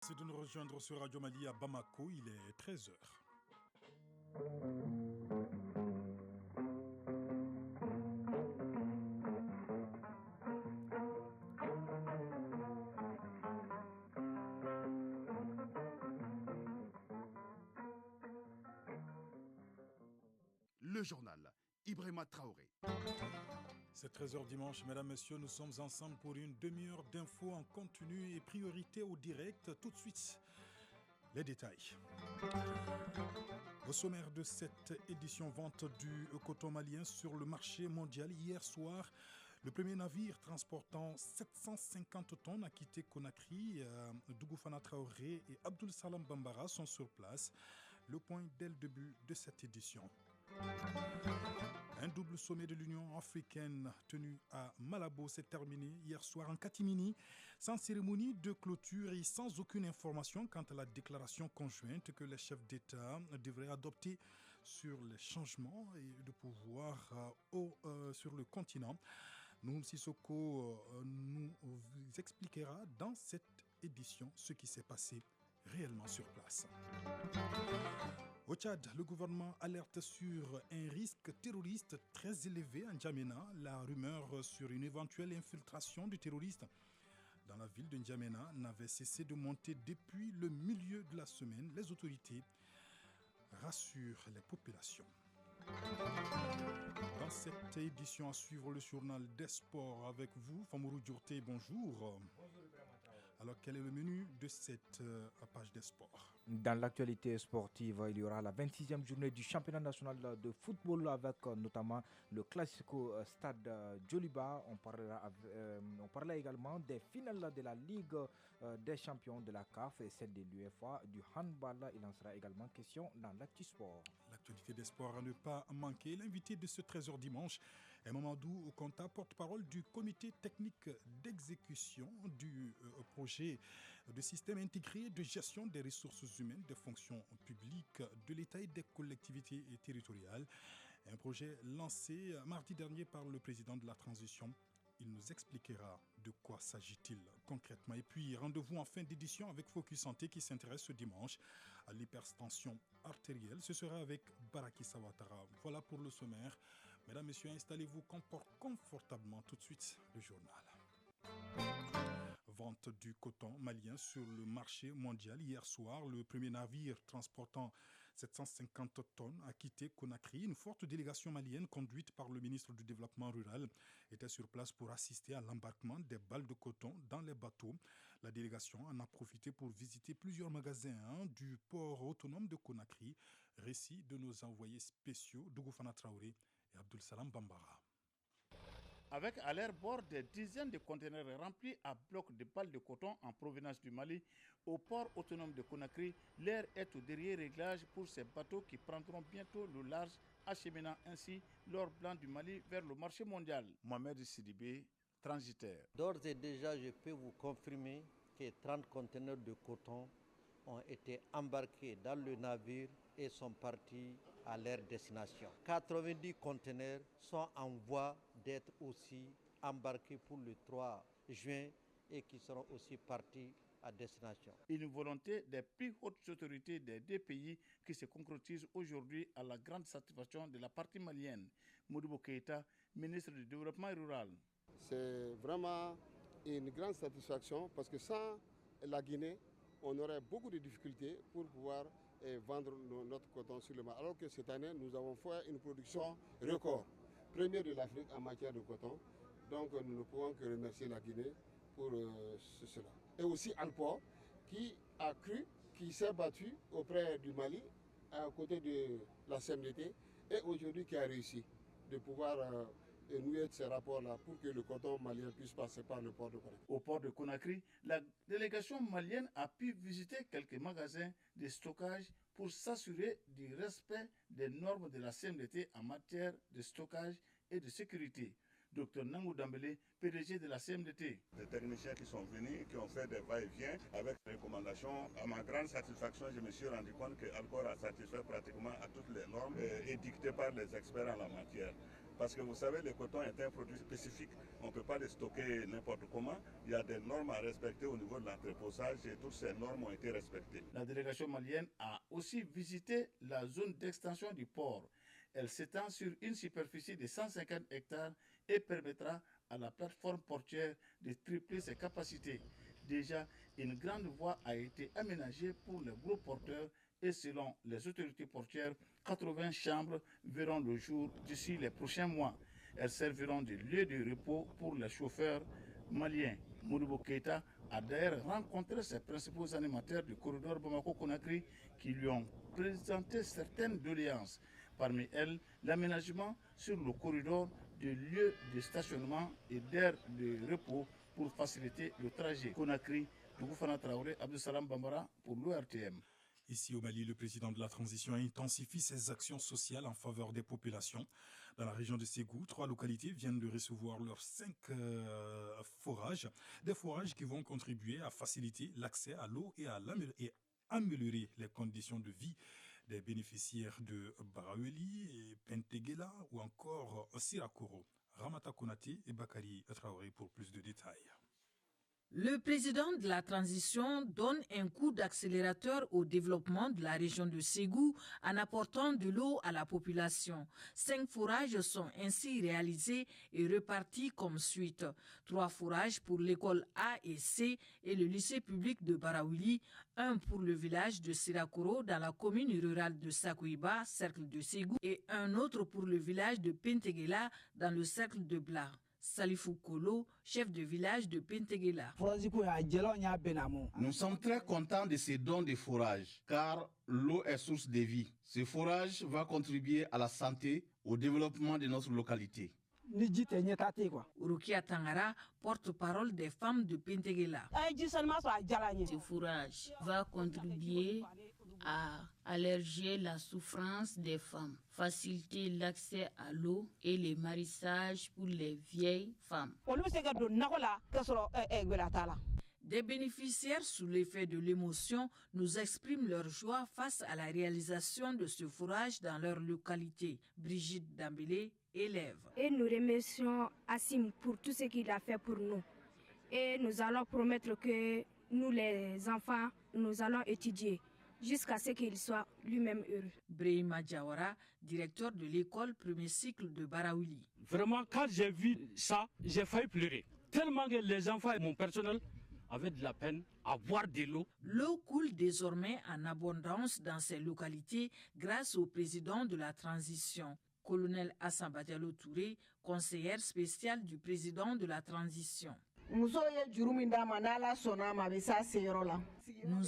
Merci de nous rejoindre sur Radio Mali à Bamako, il est 13 heures. Le journal, Ibrahima Traoré. C'est 13h dimanche, mesdames, messieurs, nous sommes ensemble pour une demi-heure d'infos en continu et priorité au direct. Tout de suite, les détails. Au sommaire de cette édition, vente du coton malien sur le marché mondial hier soir, le premier navire transportant 750 tonnes a quitté Conakry. Dougoufana Traoré et Abdoul Salam Bambara sont sur place. Le point dès le début de cette édition. Un double sommet de l'Union africaine tenu à Malabo s'est terminé hier soir en catimini, sans cérémonie de clôture et sans aucune information quant à la déclaration conjointe que les chefs d'État devraient adopter sur les changements de pouvoir sur le continent. Noum Sissoko nous expliquera dans cette édition ce qui s'est passé réellement sur place. Au Tchad, le gouvernement alerte sur un risque terroriste très élevé en N'Djamena. La rumeur sur une éventuelle infiltration du terroriste dans la ville de N'Djamena n'avait cessé de monter depuis le milieu de la semaine. Les autorités rassurent les populations. Dans cette édition à suivre, le journal des sports avec vous, Famourou Djourté, bonjour. Alors, quel est le menu de cette page des sports? Dans l'actualité sportive, il y aura la 26e journée du championnat national de football avec notamment le Classico Stade Djoliba. On parlera également des finales de la Ligue des champions de la CAF et celle de l'UEFA, du handball. Il en sera également question dans l'actu sport. L'actualité des sports à ne pas manquer. L'invité de ce 13h dimanche est Mamadou Konta, porte-parole du comité technique d'exécution du projet de système intégré de gestion des ressources humaines des fonctions publiques de l'État et des collectivités territoriales. Un projet lancé mardi dernier par le président de la transition. Il nous expliquera de quoi s'agit-il concrètement. Et puis, rendez-vous en fin d'édition avec Focus Santé qui s'intéresse ce dimanche à l'hypertension artérielle. Ce sera avec Baraki Sawatara. Voilà pour le sommaire. Mesdames, Messieurs, installez-vous confortablement. Tout de suite, le journal. Vente du coton malien sur le marché mondial. Hier soir, le premier navire transportant 750 tonnes a quitté Conakry. Une forte délégation malienne conduite par le ministre du Développement rural était sur place pour assister à l'embarquement des balles de coton dans les bateaux. La délégation en a profité pour visiter plusieurs magasins du port autonome de Conakry. Récit de nos envoyés spéciaux Dougoufana Traoré et Abdoul Salam Bambara. Avec à leur bord des dizaines de conteneurs remplis à blocs de balles de coton en provenance du Mali, au port autonome de Conakry, l'air est au dernier réglage pour ces bateaux qui prendront bientôt le large, acheminant ainsi l'or blanc du Mali vers le marché mondial. Mohamed Sidibé, transitaire. D'ores et déjà, je peux vous confirmer que 30 conteneurs de coton ont été embarqués dans le navire et sont partis à leur destination. 90 conteneurs sont en voie d'être aussi embarqués pour le 3 juin et qui seront aussi partis à destination. Une volonté des plus hautes autorités des deux pays qui se concrétise aujourd'hui à la grande satisfaction de la partie malienne. Modibo Keïta, ministre du Développement rural. C'est vraiment une grande satisfaction parce que sans la Guinée, on aurait beaucoup de difficultés pour pouvoir vendre notre coton sur le marché. Alors que cette année, nous avons fait une production record, première de l'Afrique en matière de coton. Donc nous ne pouvons que remercier la Guinée pour cela. Et aussi Alport, qui a cru, qui s'est battu auprès du Mali, à côté de la CMDT, et aujourd'hui qui a réussi de pouvoir nouer ces rapports-là pour que le coton malien puisse passer par le port de Conakry. Au port de Conakry, la délégation malienne a pu visiter quelques magasins de stockage pour s'assurer du respect des normes de la CMDT en matière de stockage et de sécurité. Dr Nangou Dambélé, PDG de la CMDT. Des techniciens qui sont venus, qui ont fait des va-et-vient avec des recommandations. À ma grande satisfaction, je me suis rendu compte que Alcor a satisfait pratiquement à toutes les normes édictées par les experts en la matière. Parce que vous savez, le coton est un produit spécifique. On ne peut pas le stocker n'importe comment. Il y a des normes à respecter au niveau de l'entreposage et toutes ces normes ont été respectées. La délégation malienne a aussi visité la zone d'extension du port. Elle s'étend sur une superficie de 150 hectares et permettra à la plateforme portuaire de tripler ses capacités. Déjà, une grande voie a été aménagée pour les gros porteurs et selon les autorités portuaires, 80 chambres verront le jour d'ici les prochains mois. Elles serviront de lieu de repos pour les chauffeurs maliens. Modibo Keïta a d'ailleurs rencontré ses principaux animateurs du corridor Bamako-Conakry qui lui ont présenté certaines doléances. Parmi elles, l'aménagement sur le corridor de lieux de stationnement et d'aires de repos pour faciliter le trajet. Conakry, Dougoufana Traoré, Abdussalam Bambara pour l'ORTM. Ici au Mali, le président de la transition intensifie ses actions sociales en faveur des populations. Dans la région de Ségou, 3 localités viennent de recevoir leurs 5 forages. Des forages qui vont contribuer à faciliter l'accès à l'eau et à améliorer les conditions de vie des bénéficiaires de Baraouli et Pentegela ou encore Sirakoro. Ramata Konaté et Bakari Traoré pour plus de détails. Le président de la transition donne un coup d'accélérateur au développement de la région de Ségou en apportant de l'eau à la population. 5 forages sont ainsi réalisés et repartis comme suite. 3 forages pour l'école A et C et le lycée public de Baraouli, 1 pour le village de Sirakoro dans la commune rurale de Sakouiba, cercle de Ségou, et un autre pour le village de Pentegela dans le cercle de Bla. Salifou Kolo, chef de village de Pentegela. Nous sommes très contents de ces dons de forage, car l'eau est source de vie. Ce forage va contribuer à la santé, au développement de notre localité. Urukia Tangara, porte-parole des femmes de Pentegela. Ce fourrage va contribuer à alléger la souffrance des femmes, faciliter l'accès à l'eau et le marissage pour les vieilles femmes. Des bénéficiaires sous l'effet de l'émotion nous expriment leur joie face à la réalisation de ce fourrage dans leur localité. Brigitte Dambélé, élève. Et nous remercions Assim pour tout ce qu'il a fait pour nous. Et nous allons promettre que nous les enfants, nous allons étudier jusqu'à ce qu'il soit lui-même heureux. Brahima Diawara, directeur de l'école premier cycle de Baraouli. Vraiment, quand j'ai vu ça, j'ai failli pleurer. Tellement que les enfants et mon personnel avaient de la peine à boire de l'eau. L'eau coule désormais en abondance dans ces localités grâce au président de la transition. Colonel Hassan Badialo Touré, conseillère spéciale du président de la transition. Nous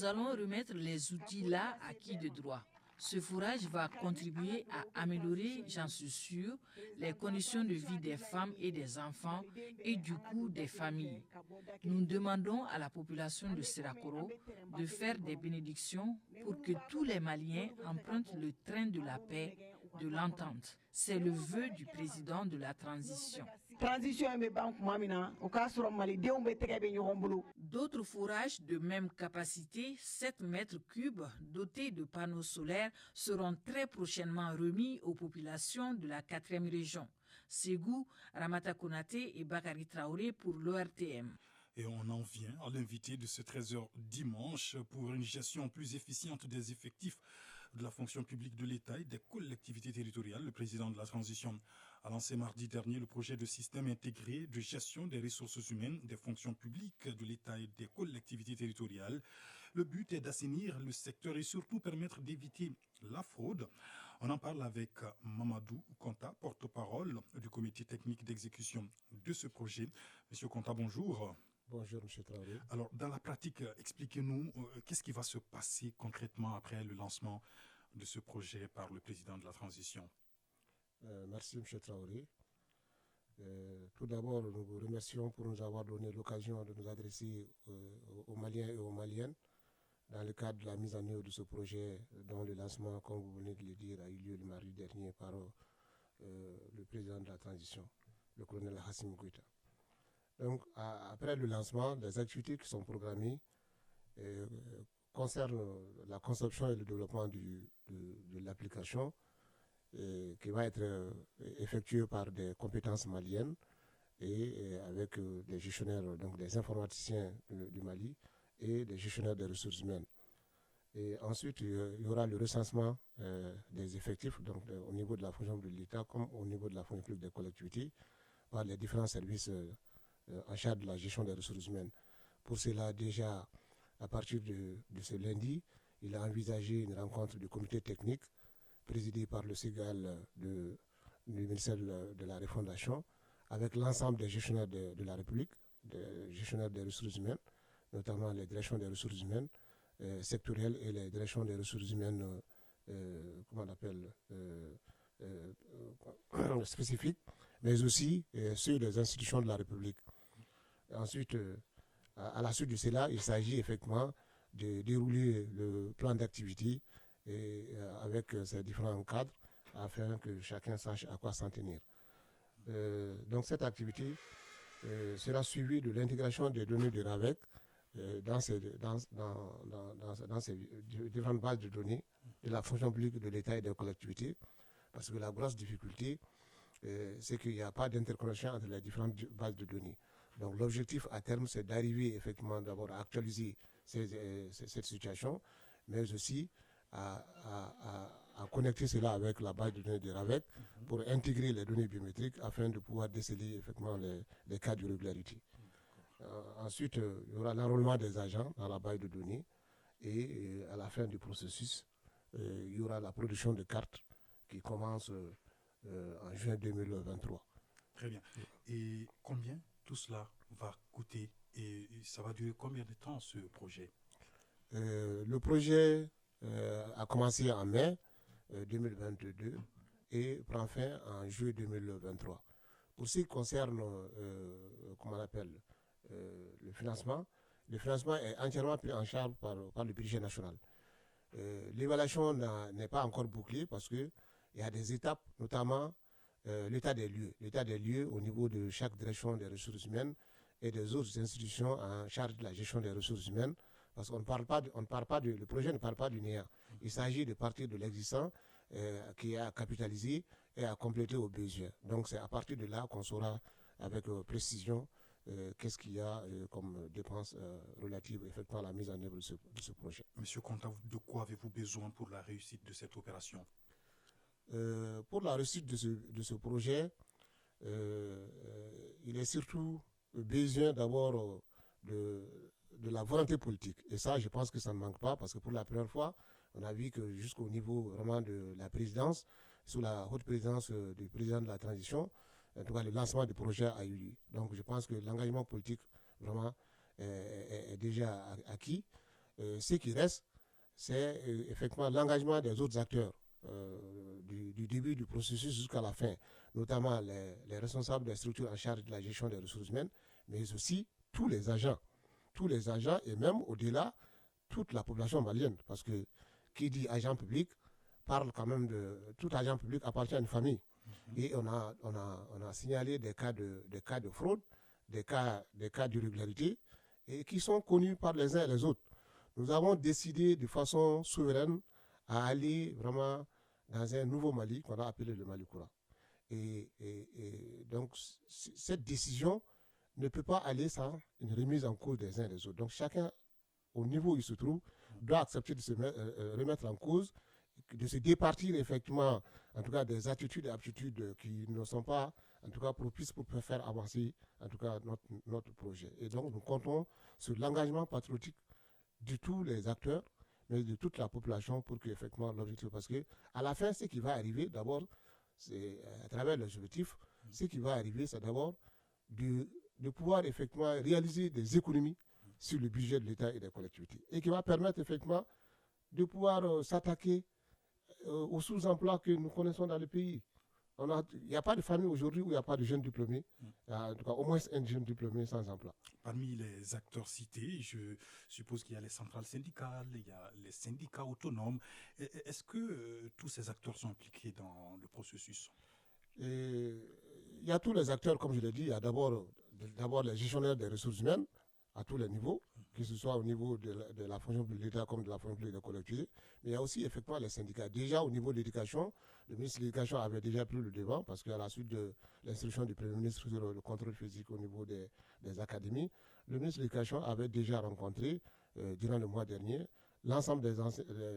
allons remettre les outils là acquis de droit. Ce fourrage va contribuer à améliorer, j'en suis sûr, les conditions de vie des femmes et des enfants et du coup des familles. Nous demandons à la population de Sirakoro de faire des bénédictions pour que tous les Maliens empruntent le train de la paix, de l'entente. C'est le vœu du président de la transition. D'autres fourrages de même capacité, 7 mètres cubes, dotés de panneaux solaires, seront très prochainement remis aux populations de la 4e région. Ségou, Ramata Konaté et Bakari Traoré pour l'ORTM. Et on en vient à l'invité de ce 13h dimanche pour une gestion plus efficiente des effectifs de la fonction publique de l'État et des collectivités territoriales. Le président de la transition a lancé mardi dernier le projet de système intégré de gestion des ressources humaines, des fonctions publiques de l'État et des collectivités territoriales. Le but est d'assainir le secteur et surtout permettre d'éviter la fraude. On en parle avec Mamadou Konta, porte-parole du comité technique d'exécution de ce projet. Monsieur Konta, bonjour. Bonjour, M. Traoré. Alors, dans la pratique, expliquez-nous qu'est-ce qui va se passer concrètement après le lancement de ce projet par le président de la transition. Merci, M. Traoré. Tout d'abord, nous vous remercions pour nous avoir donné l'occasion de nous adresser aux Maliens et aux Maliennes dans le cadre de la mise en œuvre de ce projet dont le lancement, comme vous venez de le dire, a eu lieu le mardi dernier par le président de la transition, le colonel Hassim Goïta. Donc, après le lancement, les activités qui sont programmées concernent la conception et le développement de l'application qui va être effectué par des compétences maliennes et avec des gestionnaires, donc des informaticiens du Mali et des gestionnaires des ressources humaines. Et ensuite, il y aura le recensement des effectifs, donc au niveau de la fonction publique de l'État comme au niveau de la fonction publique des collectivités, par les différents services en charge de la gestion des ressources humaines. Pour cela, déjà, à partir de ce lundi, il a envisagé une rencontre du comité technique présidé par le SIGAL du ministère de la Refondation, avec l'ensemble des gestionnaires de la République, des gestionnaires des ressources humaines, notamment les directions des ressources humaines sectorielles et les directions des ressources humaines, comment on appelle, spécifiques, mais aussi ceux des institutions de la République. Ensuite, à la suite de cela, il s'agit effectivement de dérouler le plan d'activité avec ces différents cadres afin que chacun sache à quoi s'en tenir. Donc cette activité sera suivie de l'intégration des données de RAVEC dans ces différentes bases de données de la fonction publique de l'État et des collectivités, parce que la grosse difficulté, c'est qu'il n'y a pas d'interconnexion entre les différentes bases de données. Donc l'objectif à terme, c'est d'arriver effectivement d'abord à actualiser cette situation, mais aussi à connecter cela avec la base de données de RAVEC pour intégrer les données biométriques afin de pouvoir déceler effectivement les cas d'irrégularité. Ensuite, il y aura l'enrôlement des agents dans la base de données et à la fin du processus, il y aura la production de cartes qui commence en juin 2023. Très bien. Et combien tout cela va coûter et ça va durer combien de temps ce projet? Le projet a commencé en mai 2022 et prend fin en juillet 2023. Pour ce qui concerne, comment on appelle, le financement est entièrement pris en charge par le budget national. L'évaluation n'est pas encore bouclée parce qu'il y a des étapes, notamment l'état des lieux. L'état des lieux au niveau de chaque direction des ressources humaines et des autres institutions en charge de la gestion des ressources humaines. Parce qu'on ne parle pas, le projet ne parle pas du néant. Il s'agit de partir de l'existant qui est à capitaliser et à compléter aux besoins. Donc c'est à partir de là qu'on saura avec précision qu'est-ce qu'il y a comme dépenses relatives effectivement à la mise en œuvre de ce projet. Monsieur Konta, de quoi avez-vous besoin pour la réussite de cette opération? Pour la réussite de ce projet, il est surtout besoin d'abord de la volonté politique. Et ça, je pense que ça ne manque pas parce que pour la première fois, on a vu que jusqu'au niveau vraiment de la présidence, sous la haute présidence du président de la transition, en tout cas, le lancement du projet a eu lieu. Donc, je pense que l'engagement politique, vraiment, est déjà acquis. Ce qui reste, c'est effectivement l'engagement des autres acteurs du début du processus jusqu'à la fin, notamment les responsables des structures en charge de la gestion des ressources humaines, mais aussi tous les agents et même au-delà, toute la population malienne. Parce que qui dit agent public parle quand même de tout agent public appartient à une famille. Et on a signalé des cas de fraude, des cas d'irrégularité, et qui sont connus par les uns et les autres. Nous avons décidé de façon souveraine à aller vraiment dans un nouveau Mali qu'on a appelé le Mali Koura. Et donc, cette décision ne peut pas aller sans une remise en cause des uns et des autres. Donc, chacun, au niveau où il se trouve, doit accepter de se remettre en cause, de se départir effectivement, en tout cas, des attitudes et aptitudes qui ne sont pas, en tout cas, propices pour faire avancer, en tout cas, notre projet. Et donc, nous comptons sur l'engagement patriotique de tous les acteurs, mais de toute la population pour qu'effectivement l'objectif, parce que à la fin, ce qui va arriver, d'abord, c'est à travers les objectifs, ce qui va arriver, c'est d'abord de pouvoir effectivement réaliser des économies sur le budget de l'État et des collectivités, et qui va permettre effectivement de pouvoir s'attaquer aux sous-emplois que nous connaissons dans le pays. Il n'y a pas de famille aujourd'hui où il n'y a pas de jeunes diplômés, en tout cas au moins un jeune diplômé sans emploi. Parmi les acteurs cités, je suppose qu'il y a les centrales syndicales, il y a les syndicats autonomes. Est-ce que tous ces acteurs sont impliqués dans le processus? Il y a tous les acteurs, comme je l'ai dit. Il y a d'abord les gestionnaires des ressources humaines, à tous les niveaux, que ce soit au niveau de la fonction publique de l'État comme de la fonction publique des collectivités, mais il y a aussi effectivement les syndicats. Déjà au niveau de l'éducation, le ministre de l'Éducation avait déjà pris le devant parce qu'à la suite de l'instruction du Premier ministre sur le contrôle physique au niveau des académies, le ministre de l'Éducation avait déjà rencontré, durant le mois dernier, l'ensemble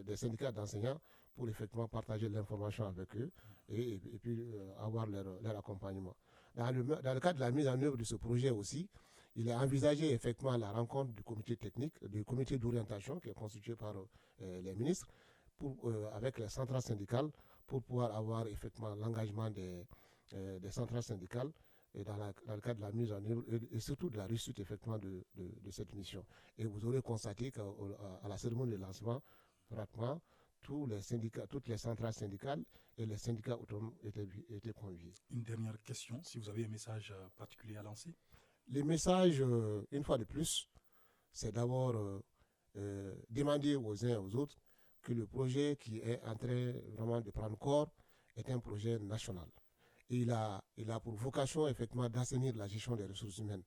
des syndicats d'enseignants pour effectivement partager l'information avec eux et puis avoir leur accompagnement. Dans le cadre de la mise en œuvre de ce projet aussi, il a envisagé effectivement la rencontre du comité technique, du comité d'orientation qui est constitué par les ministres, avec les centrales syndicales, pour pouvoir avoir effectivement l'engagement des centrales syndicales et dans le cadre de la mise en œuvre et surtout de la réussite effectivement de cette mission. Et vous aurez constaté qu'à la cérémonie de lancement, pratiquement, tous les syndicats, toutes les centrales syndicales et les syndicats autonomes étaient conviés. Une dernière question, si vous avez un message particulier à lancer. Les messages, une fois de plus, c'est d'abord demander aux uns et aux autres que le projet qui est en train vraiment de prendre corps est un projet national. Et il a pour vocation effectivement d'assainir la gestion des ressources humaines.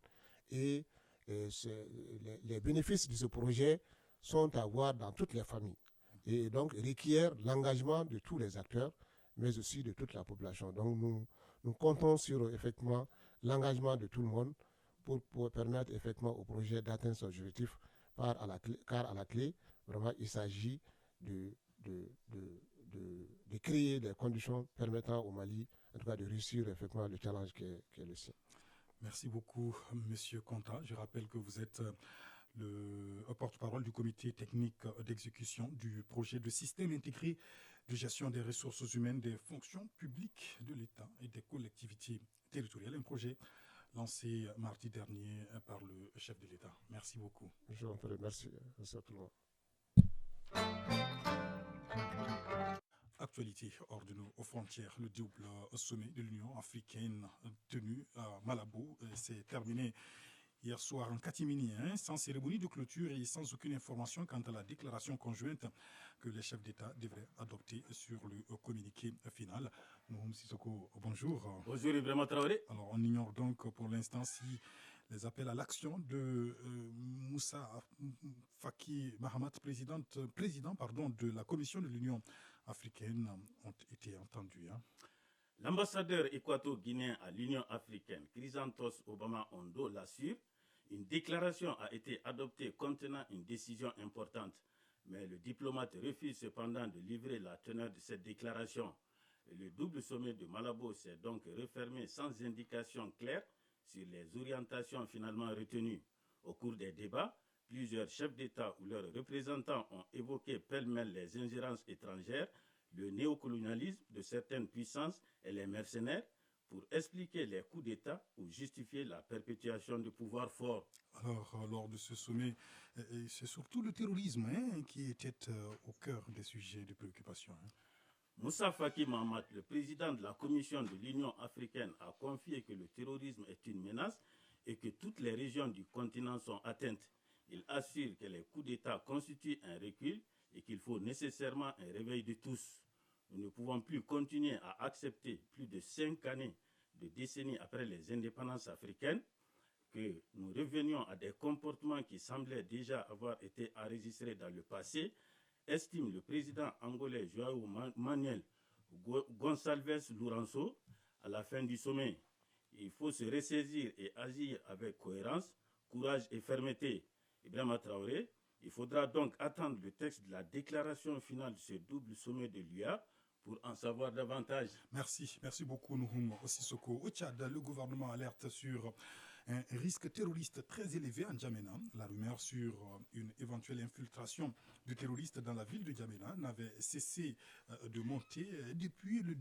Et les bénéfices de ce projet sont à voir dans toutes les familles. Et donc requiert l'engagement de tous les acteurs, mais aussi de toute la population. Donc nous comptons sur effectivement l'engagement de tout le monde pour permettre effectivement au projet d'atteindre son objectif, car à la clé, vraiment, il s'agit de créer des conditions permettant au Mali, en tout cas, de réussir effectivement le challenge qui est le sien. Merci beaucoup, Monsieur Conta. Je rappelle que vous êtes le porte-parole du comité technique d'exécution du projet de système intégré de gestion des ressources humaines des fonctions publiques de l'État et des collectivités territoriales. Un projet lancé mardi dernier par le chef de l'État. Merci beaucoup. Je vous en prie, merci à tout le monde. Actualité hors de nos frontières, le double sommet de l'Union africaine tenu à Malabo s'est terminé hier soir en catimini, sans cérémonie de clôture et sans aucune information quant à la déclaration conjointe que les chefs d'État devraient adopter sur le communiqué final. Nouhoum Sissoko, bonjour. Bonjour Ibrahima Traoré. Alors on ignore donc pour l'instant si les appels à l'action de Moussa Faki Mahamat, président de la Commission de l'Union africaine, ont été entendus. L'ambassadeur équato-guinéen à l'Union africaine, Chrysanthos Obama Ondo, l'assure. Une déclaration a été adoptée contenant une décision importante. Mais le diplomate refuse cependant de livrer la teneur de cette déclaration. Le double sommet de Malabo s'est donc refermé sans indication claire sur les orientations finalement retenues. Au cours des débats, plusieurs chefs d'État ou leurs représentants ont évoqué pêle-mêle les ingérences étrangères, le néocolonialisme de certaines puissances et les mercenaires pour expliquer les coups d'État ou justifier la perpétuation du pouvoir fort. Alors, lors de ce sommet, c'est surtout le terrorisme qui était au cœur des sujets de préoccupation. Moussa Faki Mahamat, le président de la Commission de l'Union africaine, a confié que le terrorisme est une menace et que toutes les régions du continent sont atteintes. Il assure que les coups d'État constituent un recul et qu'il faut nécessairement un réveil de tous. Nous ne pouvons plus continuer à accepter plus de 5 années, de décennies après les indépendances africaines, que nous revenions à des comportements qui semblaient déjà avoir été enregistrés dans le passé, estime le président angolais João Manuel Gonçalves Lourenço à la fin du sommet. Il faut se ressaisir et agir avec cohérence, courage et fermeté. Ibrahima Traoré, il faudra donc attendre le texte de la déclaration finale de ce double sommet de l'UA pour en savoir davantage. Merci beaucoup Nouhoum Sissoko. Au Tchad, le gouvernement alerte sur un risque terroriste très élevé en Djamena. La rumeur sur une éventuelle infiltration de terroristes dans la ville de Djamena n'avait cessé de monter depuis le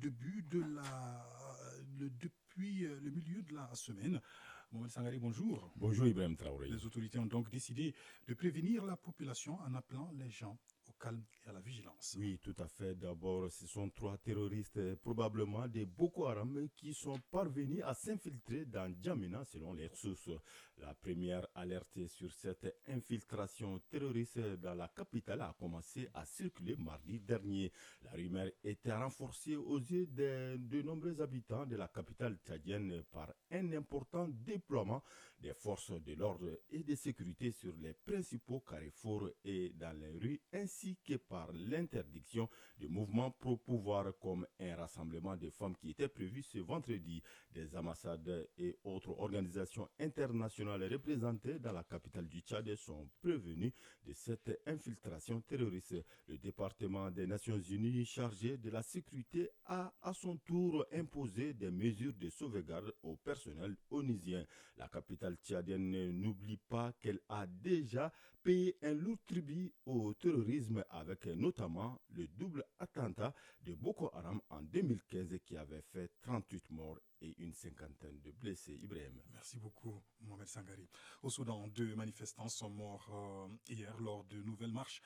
milieu de la semaine. Mohamed Sangari, bonjour. Bonjour Ibrahim Traoré. Les autorités ont donc décidé de prévenir la population en appelant les gens au calme et à la vigilance. Oui, tout à fait. D'abord, ce sont 3 terroristes, probablement des Boko Haram, qui sont parvenus à s'infiltrer dans Djamena, selon les sources. La première alerte sur cette infiltration terroriste dans la capitale a commencé à circuler mardi dernier. La rumeur était renforcée aux yeux de nombreux habitants de la capitale tchadienne par un important déploiement des forces de l'ordre et de sécurité sur les principaux carrefours et dans les rues, ainsi que par l'interdiction de mouvements pro-pouvoir comme un rassemblement de femmes qui était prévu ce vendredi. Des ambassades et autres organisations internationales représentées dans la capitale du Tchad sont prévenues de cette infiltration terroriste. Le département des Nations Unies chargé de la sécurité a à son tour imposé des mesures de sauvegarde au personnel onusien. La capitale tchadienne n'oublie pas qu'elle a déjà payé un lourd tribut au terrorisme avec notamment le double attentat de Boko Haram en 2015 qui avait fait 38 morts et une cinquantaine de blessés. Ibrahim. Merci beaucoup, Mohamed Sangari. Au Soudan, 2 manifestants sont morts hier lors de nouvelles marches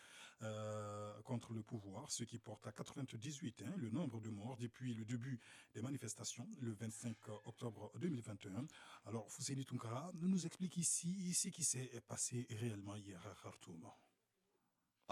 contre le pouvoir, ce qui porte à 98 le nombre de morts depuis le début des manifestations le 25 octobre 2021. Alors, Fousseini Tounkara nous explique ici ce qui s'est passé réellement hier à Khartoum.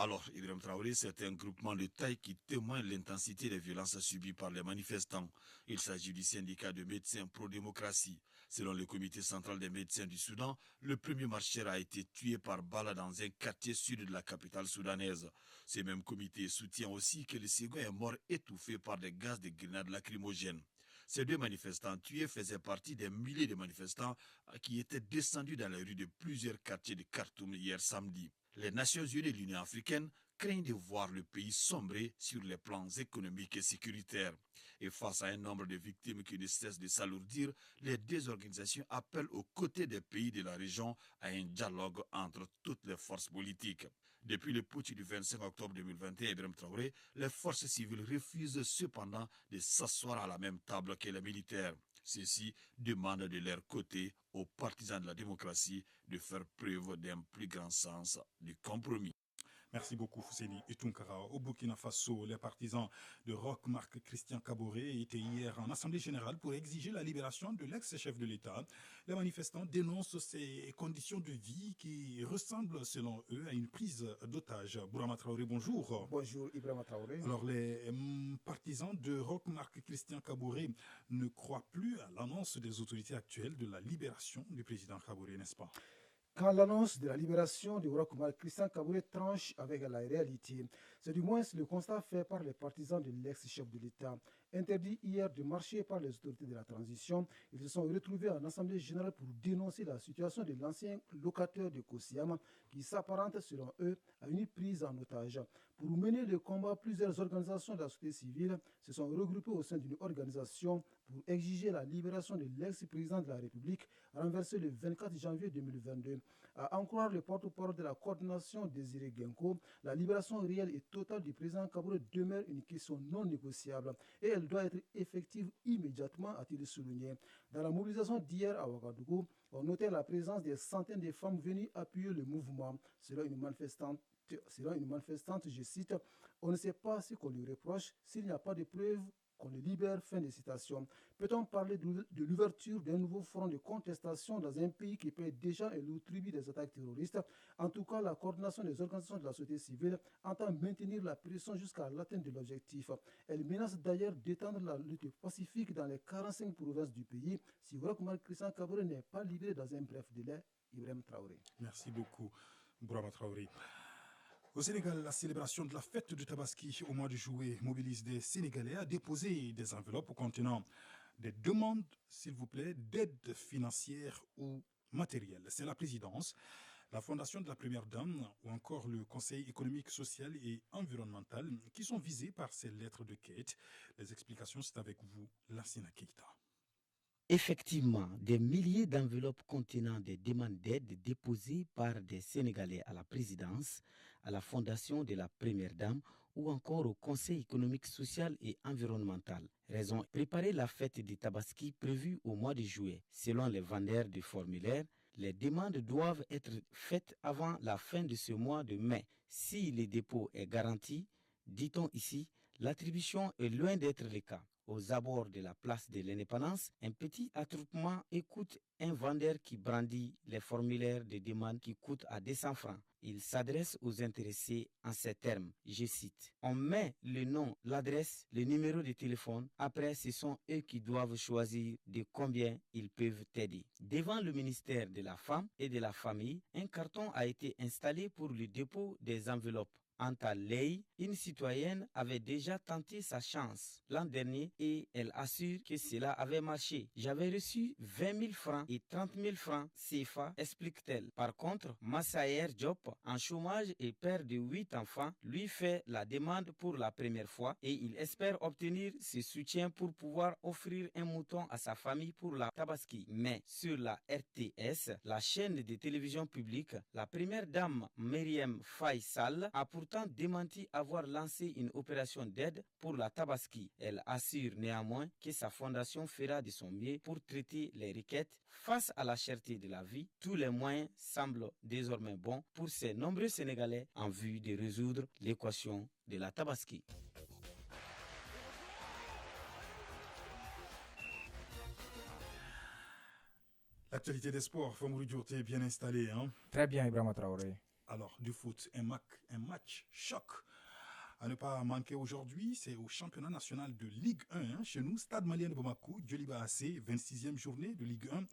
Alors, Ibrahim Traoré, c'est un groupement de taille qui témoigne l'intensité des violences subies par les manifestants. Il s'agit du syndicat de médecins pro-démocratie. Selon le comité central des médecins du Soudan, le premier marcheur a été tué par balle dans un quartier sud de la capitale soudanaise. Ce même comité soutient aussi que le second est mort étouffé par des gaz de grenades lacrymogènes. Ces 2 manifestants tués faisaient partie des milliers de manifestants qui étaient descendus dans les rues de plusieurs quartiers de Khartoum hier samedi. Les Nations Unies et l'Union africaine craignent de voir le pays sombrer sur les plans économiques et sécuritaires. Et face à un nombre de victimes qui ne cessent de s'alourdir, les 2 organisations appellent aux côtés des pays de la région à un dialogue entre toutes les forces politiques. Depuis le putsch du 25 octobre 2021, Ibrahim Traoré, les forces civiles refusent cependant de s'asseoir à la même table que les militaires. Ceux-ci demandent de leur côté aux partisans de la démocratie de faire preuve d'un plus grand sens du compromis. Merci beaucoup, Fousseini Tounkara. Au Burkina Faso, les partisans de Roch Marc Christian Kaboré étaient hier en Assemblée générale pour exiger la libération de l'ex-chef de l'État. Les manifestants dénoncent ces conditions de vie qui ressemblent, selon eux, à une prise d'otage. Bourama Traoré, bonjour. Bonjour, Ibrahima Traoré. Alors, les partisans de Roch Marc Christian Kaboré ne croient plus à l'annonce des autorités actuelles de la libération du président Kaboré, n'est-ce pas? Quand l'annonce de la libération de Roch Marc Christian Kaboré tranche avec la réalité, c'est du moins le constat fait par les partisans de l'ex-chef de l'État. Interdit hier de marcher par les autorités de la transition, ils se sont retrouvés en Assemblée générale pour dénoncer la situation de l'ancien locataire de Kosiama qui s'apparente selon eux à une prise en otage. Pour mener le combat, plusieurs organisations de la société civile se sont regroupées au sein d'une organisation pour exiger la libération de l'ex-président de la République renversé le 24 janvier 2022. À en croire le porte-parole de la coordination Désiré Genko, la libération réelle et totale du président Kaboré demeure une question non négociable et elle doit être effective immédiatement, a-t-il souligné. Dans la mobilisation d'hier à Ouagadougou, on notait la présence des centaines de femmes venues appuyer le mouvement. Selon une manifestante, je cite, « On ne sait pas ce qu'on lui reproche s'il n'y a pas de preuves qu'on le libère », fin de citation. Peut-on parler de l'ouverture d'un nouveau front de contestation dans un pays qui paie déjà un lourd tribut des attaques terroristes? En tout cas, la coordination des organisations de la société civile entend maintenir la pression jusqu'à l'atteinte de l'objectif. Elle menace d'ailleurs d'étendre la lutte pacifique dans les 45 provinces du pays si Roch Marc Christian Kaboré n'est pas libéré dans un bref délai. Ibrahim Traoré. Merci beaucoup, Bourama Traoré. Au Sénégal, la célébration de la fête de Tabaski au mois de juillet mobilise des Sénégalais à déposer des enveloppes contenant des demandes, s'il vous plaît, d'aide financière ou matérielle. C'est la présidence, la fondation de la Première Dame ou encore le Conseil économique, social et environnemental qui sont visés par ces lettres de quête. Les explications, c'est avec vous, Lassina Keita. Effectivement, des milliers d'enveloppes contenant des demandes d'aide déposées par des Sénégalais à la présidence, à la fondation de la Première Dame ou encore au Conseil économique, social et environnemental. Raison, préparer la fête des Tabaski prévue au mois de juillet. Selon les vendeurs de formulaires, les demandes doivent être faites avant la fin de ce mois de mai. Si le dépôt est garanti, dit-on ici, l'attribution est loin d'être le cas. Aux abords de la place de l'Indépendance, un petit attroupement écoute un vendeur qui brandit les formulaires de demande qui coûtent à 200 francs. Il s'adresse aux intéressés en ces termes, je cite. On met le nom, l'adresse, le numéro de téléphone. Après, ce sont eux qui doivent choisir de combien ils peuvent t'aider. Devant le ministère de la Femme et de la Famille, un carton a été installé pour le dépôt des enveloppes. Anta Ley, une citoyenne, avait déjà tenté sa chance l'an dernier et elle assure que cela avait marché. J'avais reçu 20 000 francs et 30 000 francs CFA, explique-t-elle. Par contre, Massaer Diop, en chômage et père de 8 enfants, lui fait la demande pour la première fois et il espère obtenir ce soutien pour pouvoir offrir un mouton à sa famille pour la Tabaski. Mais sur la RTS, la chaîne de télévision publique, la première dame Myriam Faisal a pourtant démenti avoir lancé une opération d'aide pour la Tabaski. Elle assure néanmoins que sa fondation fera de son mieux pour traiter les requêtes. Face à la cherté de la vie, tous les moyens semblent désormais bons pour ces nombreux Sénégalais en vue de résoudre l'équation de la Tabaski. L'actualité des sports, Famourou Diourté est bien installé. Hein? Très bien, Ibrahima Traoré. Alors, du foot, un match choc à ne pas manquer aujourd'hui, c'est au championnat national de Ligue 1, hein, chez nous, Stade Malien de Bamako, Djoliba AC, 26e journée de Ligue 1.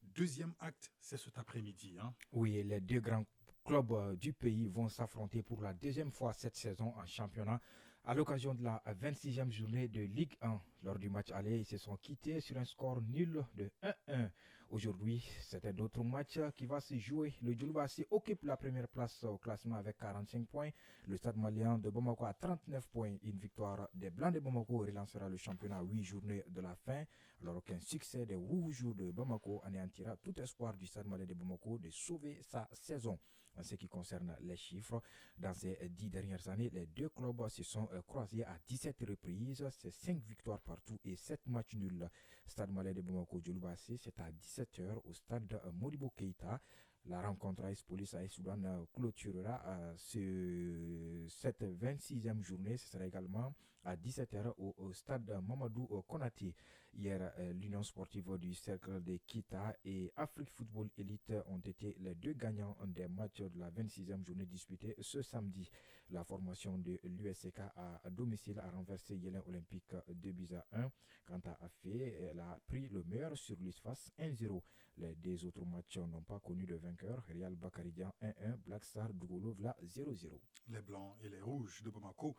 Deuxième acte, c'est cet après-midi. Hein. Oui, les deux grands clubs du pays vont s'affronter pour la deuxième fois cette saison en championnat à l'occasion de la 26e journée de Ligue 1. Lors du match aller, ils se sont quittés sur un score nul de 1-1. Aujourd'hui, c'est un autre match qui va se jouer. Le Djoliba AC occupe la première place au classement avec 45 points. Le Stade Malien de Bamako a 39 points. Une victoire des Blancs de Bamako relancera le championnat à 8 journées de la fin, alors qu'un succès des Rouges de Bamako anéantira tout espoir du Stade Malien de Bamako de sauver sa saison. En ce qui concerne les chiffres, dans ces 10 dernières années, les deux clubs se sont croisés à 17 reprises. C'est 5 victoires partout et 7 matchs nuls. Stade Malien de Bamako Djoliba AC, c'est à 17h au stade Modibo Keïta. La rencontre AS Police AS Soudan clôturera cette 26e journée. Ce sera également à 17h au stade Mamadou Konaté. Hier, l'Union sportive du Cercle de Kita et Afrique Football Elite ont été les deux gagnants des matchs de la 26e journée disputée ce samedi. La formation de l'USCK à domicile a renversé Yélin Olympique 2-1. Quant à Afé, elle a pris le meilleur sur l'USFAS 1-0. Les deux autres matchs n'ont pas connu de vainqueur. Real Bakaridian 1-1, Black Star Dougolovla 0-0. Les Blancs et les Rouges de Bamako.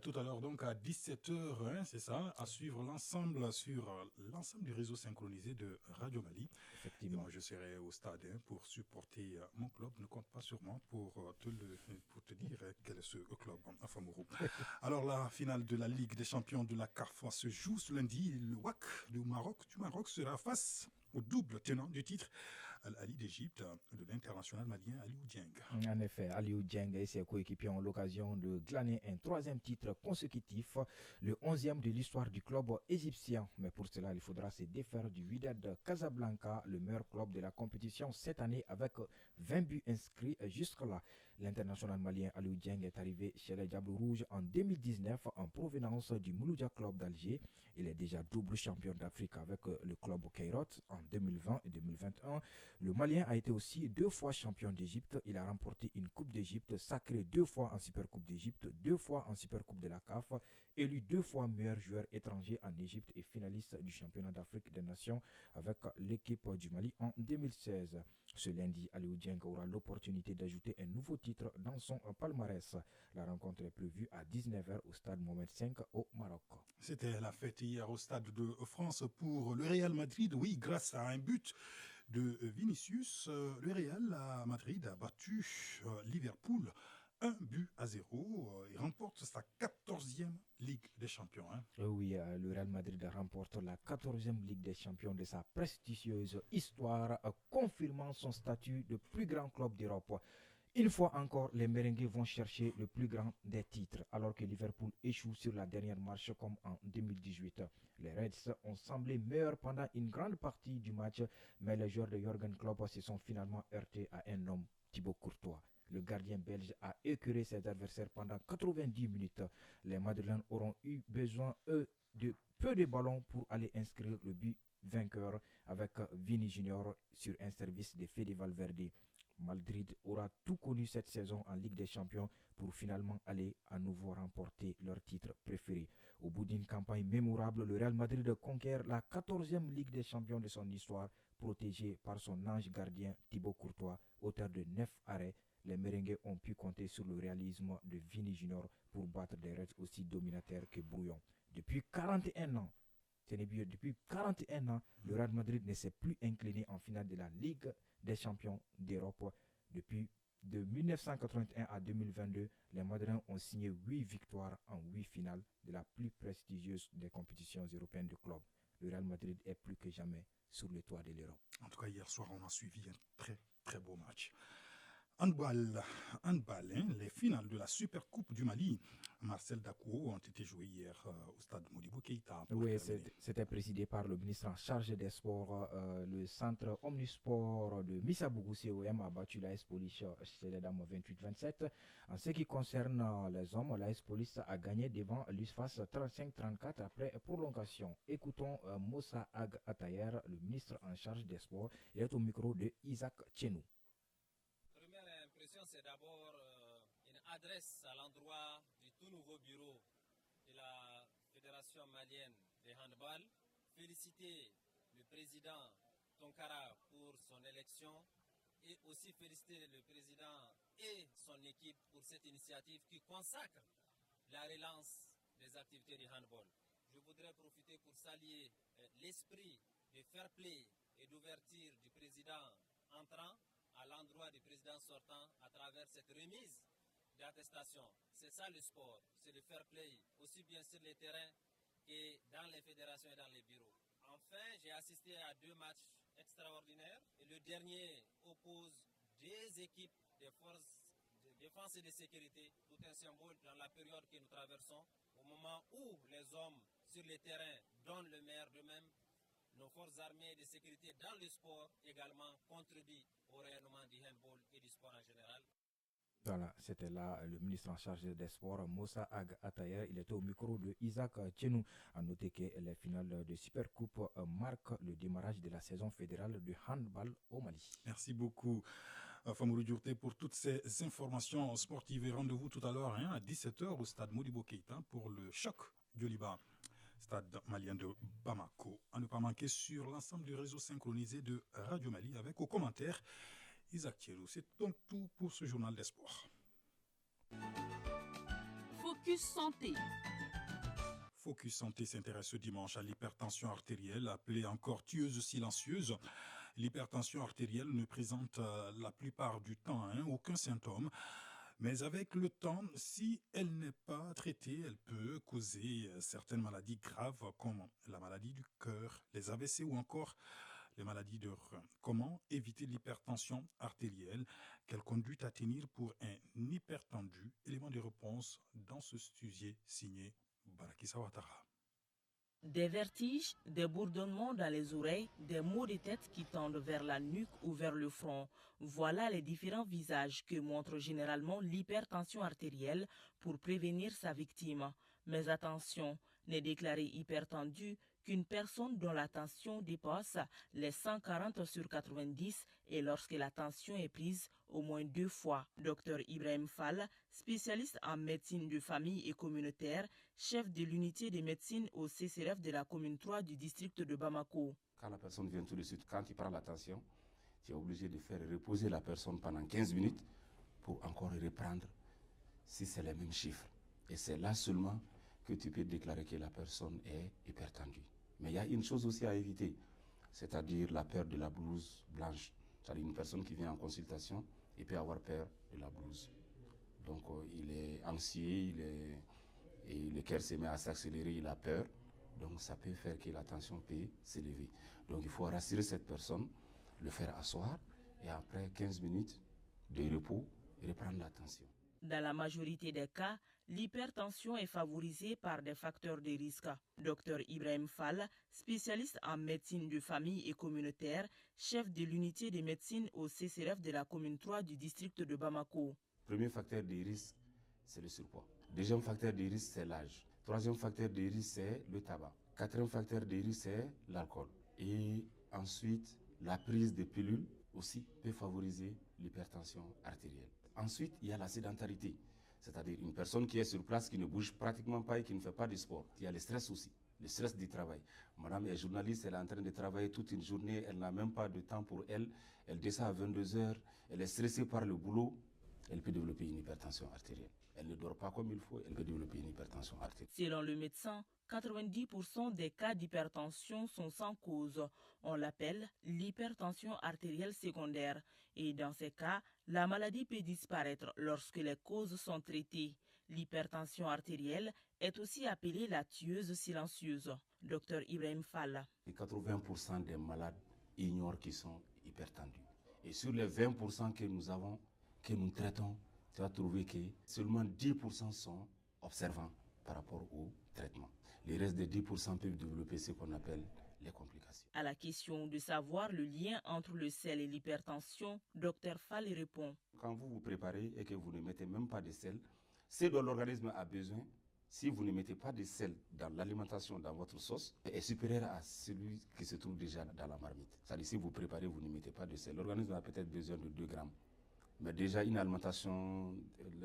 Tout à l'heure, donc à 17h, hein, c'est ça, à suivre l'ensemble sur l'ensemble du réseau synchronisé de Radio Mali. Effectivement. Et moi, je serai au stade pour supporter mon club. Ne compte pas sur moi pour te dire quel est ce club à Famourou. Alors, la finale de la Ligue des champions de la CAF se joue ce lundi. Le WAC du Maroc sera face au double tenant du titre, Al-Ali d'Égypte, de l'international malien Aliou Dieng. En effet, Aliou Dieng et ses coéquipiers ont l'occasion de glaner un troisième titre consécutif, le 11e de l'histoire du club égyptien. Mais pour cela, il faudra se défaire du Wydad Casablanca, le meilleur club de la compétition cette année avec 20 buts inscrits jusque-là. L'international malien Aliou Dieng est arrivé chez les Diables Rouges en 2019 en provenance du Mouloudia Club d'Alger. Il est déjà double champion d'Afrique avec le club Cairot en 2020 et 2021. Le Malien a été aussi 2 fois champion d'Égypte. Il a remporté une Coupe d'Égypte, sacré 2 fois en Supercoupe d'Égypte, 2 fois en Supercoupe de la CAF, élu 2 fois meilleur joueur étranger en Égypte et finaliste du championnat d'Afrique des Nations avec l'équipe du Mali en 2016. Ce lundi, Aliou Dieng aura l'opportunité d'ajouter un nouveau titre dans son palmarès. La rencontre est prévue à 19h au stade Mohamed V au Maroc. C'était la fête hier au stade de France pour le Real Madrid. Oui, grâce à un but de Vinicius, le Real Madrid a battu Liverpool 1-0 et remporte sa 14e Ligue des Champions. Hein. Oui, le Real Madrid remporte la 14e Ligue des Champions de sa prestigieuse histoire, confirmant son statut de plus grand club d'Europe. Une fois encore, les merengues vont chercher le plus grand des titres, alors que Liverpool échoue sur la dernière marche comme en 2018. Les Reds ont semblé meilleurs pendant une grande partie du match, mais les joueurs de Jürgen Klopp se sont finalement heurtés à un homme, Thibaut Courtois. Le gardien belge a écœuré ses adversaires pendant 90 minutes. Les Madrilènes auront eu besoin, eux, de peu de ballons pour aller inscrire le but vainqueur avec Vini Junior sur un service de Fede Valverde. Madrid aura tout connu cette saison en Ligue des Champions pour finalement aller à nouveau remporter leur titre préféré. Au bout d'une campagne mémorable, le Real Madrid conquiert la 14e Ligue des Champions de son histoire, protégé par son ange gardien Thibaut Courtois, auteur de 9 arrêts. Les merengues ont pu compter sur le réalisme de Vini Junior pour battre des Reds aussi dominataires que brouillons. Depuis 41 ans, depuis 41 ans, le Real Madrid ne s'est plus incliné en finale de la Ligue des champions d'Europe. Depuis de 1981 à 2022, les Madrilènes ont signé 8 victoires en 8 finales de la plus prestigieuse des compétitions européennes de clubs. Le Real Madrid est plus que jamais sur le toit de l'Europe. En tout cas, hier soir, on a suivi un très très beau match. Handball, les finales de la Supercoupe du Mali, Marcel Dacou, ont été jouées hier au stade Modibo Keïta. Oui, c'était présidé par le ministre en charge des sports. Le centre Omnisport de Missabougou COM a battu l'AS Police chez les dames 28-27. En ce qui concerne les hommes, l'AS Police a gagné devant l'USFAS 35-34 après prolongation. Écoutons Moussa Ag Atayer, le ministre en charge des sports. Il est au micro de Isaac Tchenou. C'est d'abord une adresse à l'endroit du tout nouveau bureau de la Fédération malienne de handball. Féliciter le président Tonkara pour son élection et aussi féliciter le président et son équipe pour cette initiative qui consacre la relance des activités du handball. Je voudrais profiter pour saluer l'esprit de fair play et d'ouverture du président entrant à l'endroit du président sortant à travers cette remise d'attestation. C'est ça le sport, c'est le fair play, aussi bien sur les terrains que dans les fédérations et dans les bureaux. Enfin, j'ai assisté à 2 matchs extraordinaires et le dernier oppose 2 équipes des forces de défense et de sécurité, tout un symbole dans la période que nous traversons, au moment où les hommes sur les terrains donnent le meilleur d'eux-mêmes. Nos forces armées de sécurité dans le sport également contribuent au rayonnement du handball et du sport en général. Voilà, c'était là le ministre en charge des sports, Moussa Ag Atayer. Il était au micro de Isaac Tchenou. À noter que les finales de Supercoupe marquent le démarrage de la saison fédérale de handball au Mali. Merci beaucoup, Famourou Djourté, pour toutes ces informations sportives. Et rendez-vous tout à l'heure à 17h au stade Modibo Keïta pour le choc Djoliba, stade malien de Bamako. À ne pas manquer sur l'ensemble du réseau synchronisé de Radio Mali avec aux commentaires Isaac Thierry. C'est donc tout pour ce journal des sports. Focus Santé. Focus Santé s'intéresse ce dimanche à l'hypertension artérielle, appelée encore tueuse silencieuse. L'hypertension artérielle ne présente la plupart du temps aucun symptôme. Mais avec le temps, si elle n'est pas traitée, elle peut causer certaines maladies graves comme la maladie du cœur, les AVC ou encore les maladies de rein. Comment éviter l'hypertension artérielle? Quelle conduite à tenir pour un hypertendu? Élément de réponse dans ce sujet signé Barakissa Ouattara. Des vertiges, des bourdonnements dans les oreilles, des maux de tête qui tendent vers la nuque ou vers le front. Voilà les différents visages que montre généralement l'hypertension artérielle pour prévenir sa victime. Mais attention, n'est déclaré hypertendu qu'une personne dont la tension dépasse les 140/90 et lorsque la tension est prise au moins 2 fois. Dr Ibrahim Fall, spécialiste en médecine de famille et communautaire, chef de l'unité de médecine au CCRF de la commune 3 du district de Bamako. Quand la personne vient tout de suite, quand il prend la tension, tu es obligé de faire reposer la personne pendant 15 minutes pour encore reprendre si c'est les mêmes chiffres. Et c'est là seulement que tu peux déclarer que la personne est hypertendue. Mais il y a une chose aussi à éviter, c'est-à-dire la peur de la blouse blanche. C'est-à-dire une personne qui vient en consultation, il peut avoir peur de la blouse. Donc il est anxieux, et le cœur se met à s'accélérer, il a peur. Donc ça peut faire que la tension peut s'élever. Donc il faut rassurer cette personne, le faire asseoir et après 15 minutes de repos, reprendre la tension. Dans la majorité des cas, l'hypertension est favorisée par des facteurs de risque. Dr Ibrahim Fall, spécialiste en médecine de famille et communautaire, chef de l'unité de médecine au CCRF de la commune 3 du district de Bamako. Premier facteur de risque, c'est le surpoids. Deuxième facteur de risque, c'est l'âge. Troisième facteur de risque, c'est le tabac. Quatrième facteur de risque, c'est l'alcool. Et ensuite, la prise de pilules aussi peut favoriser l'hypertension artérielle. Ensuite, il y a la sédentarité, c'est-à-dire une personne qui est sur place, qui ne bouge pratiquement pas et qui ne fait pas de sport. Il y a le stress aussi, le stress du travail. Madame est journaliste, elle est en train de travailler toute une journée, elle n'a même pas de temps pour elle. Elle descend à 22 heures, elle est stressée par le boulot, elle peut développer une hypertension artérielle. Elle ne dort pas comme il faut, elle peut développer une hypertension artérielle. Selon le médecin, 90% des cas d'hypertension sont sans cause. On l'appelle l'hypertension artérielle secondaire. Et dans ces cas, la maladie peut disparaître lorsque les causes sont traitées. L'hypertension artérielle est aussi appelée la tueuse silencieuse. Dr Ibrahim Fall. 80% des malades ignorent qu'ils sont hypertendus. Et sur les 20% que nous avons, que nous traitons, tu vas trouver que seulement 10% sont observants par rapport au traitement. Les restes de 10% peuvent développer ce qu'on appelle les complications. À la question de savoir le lien entre le sel et l'hypertension, Dr Fall répond. Quand vous vous préparez et que vous ne mettez même pas de sel, ce dont l'organisme a besoin, si vous ne mettez pas de sel dans l'alimentation, dans votre sauce, est supérieur à celui qui se trouve déjà dans la marmite. C'est-à-dire si vous préparez, vous ne mettez pas de sel. L'organisme a peut-être besoin de 2 grammes. Mais déjà, une alimentation,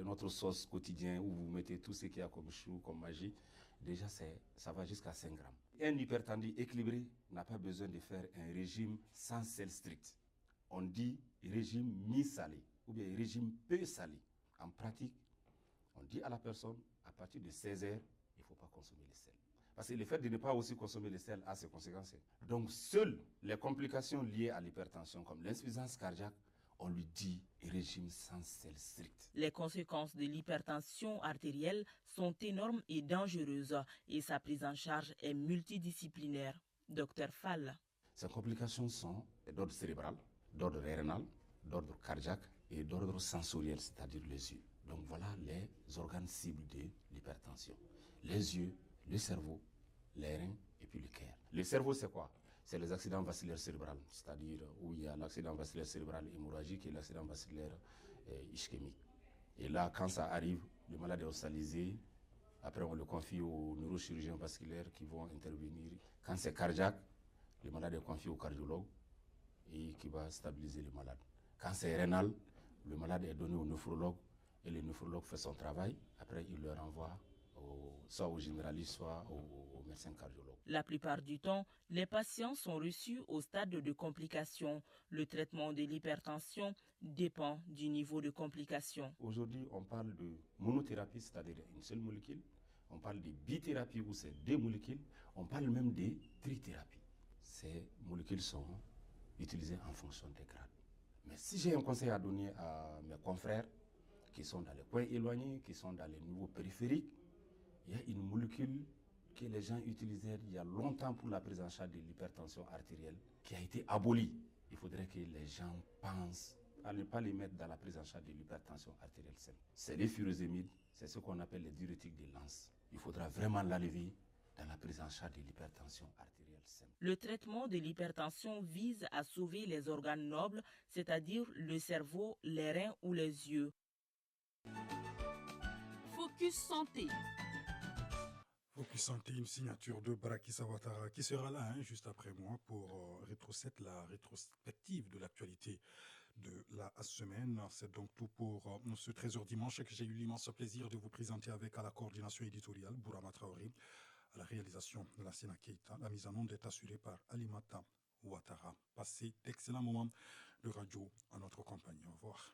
notre sauce quotidien, où vous mettez tout ce qu'il y a comme chou, comme magie, déjà ça va jusqu'à 5 grammes. Un hypertendu équilibré n'a pas besoin de faire un régime sans sel strict. On dit régime mi-salé ou bien régime peu salé. En pratique, on dit à la personne, à partir de 16 heures, il ne faut pas consommer le sel. Parce que le fait de ne pas aussi consommer le sel a ses conséquences. Donc, seules les complications liées à l'hypertension, comme l'insuffisance cardiaque, on lui dit régime sans sel strict. Les conséquences de l'hypertension artérielle sont énormes et dangereuses et sa prise en charge est multidisciplinaire. Dr Fall. Ces complications sont d'ordre cérébral, d'ordre rénal, d'ordre cardiaque et d'ordre sensoriel, c'est-à-dire les yeux. Donc voilà les organes cibles de l'hypertension. Les yeux, le cerveau, les reins et puis le cœur. Le cerveau, c'est quoi? C'est les accidents vasculaires cérébraux, c'est-à-dire où il y a l'accident vasculaire cérébral hémorragique et l'accident vasculaire ischémique. Et là, quand ça arrive, le malade est hospitalisé. Après, on le confie aux neurochirurgiens vasculaires qui vont intervenir. Quand c'est cardiaque, le malade est confié au cardiologue et qui va stabiliser le malade. Quand c'est rénal, le malade est donné au néphrologue et le néphrologue fait son travail. Après, il le renvoie soit au généraliste, soit au médecin cardiologue. La plupart du temps, les patients sont reçus au stade de complications. Le traitement de l'hypertension dépend du niveau de complications. Aujourd'hui, on parle de monothérapie, c'est-à-dire une seule molécule. On parle de bithérapie où c'est 2 molécules. On parle même de trithérapies. Ces molécules sont utilisées en fonction des grades. Mais si j'ai un conseil à donner à mes confrères qui sont dans les coins éloignés, qui sont dans les niveaux périphériques, il y a une molécule que les gens utilisaient il y a longtemps pour la prise en charge de l'hypertension artérielle qui a été abolie. Il faudrait que les gens pensent à ne pas les mettre dans la prise en charge de l'hypertension artérielle simple. C'est les furosémides, c'est ce qu'on appelle les diurétiques de Lens. Il faudra vraiment l'enlever dans la prise en charge de l'hypertension artérielle simple. Le traitement de l'hypertension vise à sauver les organes nobles, c'est-à-dire le cerveau, les reins ou les yeux. Focus Santé. Focus Santé, une signature de Baraki Sawatara qui sera là juste après moi pour la rétrospective de l'actualité de la semaine. C'est donc tout pour ce 13h dimanche que j'ai eu l'immense plaisir de vous présenter avec à la coordination éditoriale Bourama Traoré, à la réalisation de la Sénat Keita. La mise en onde est assurée par Alimata Ouattara. Passez d'excellents moments de radio en notre compagnie. Au revoir.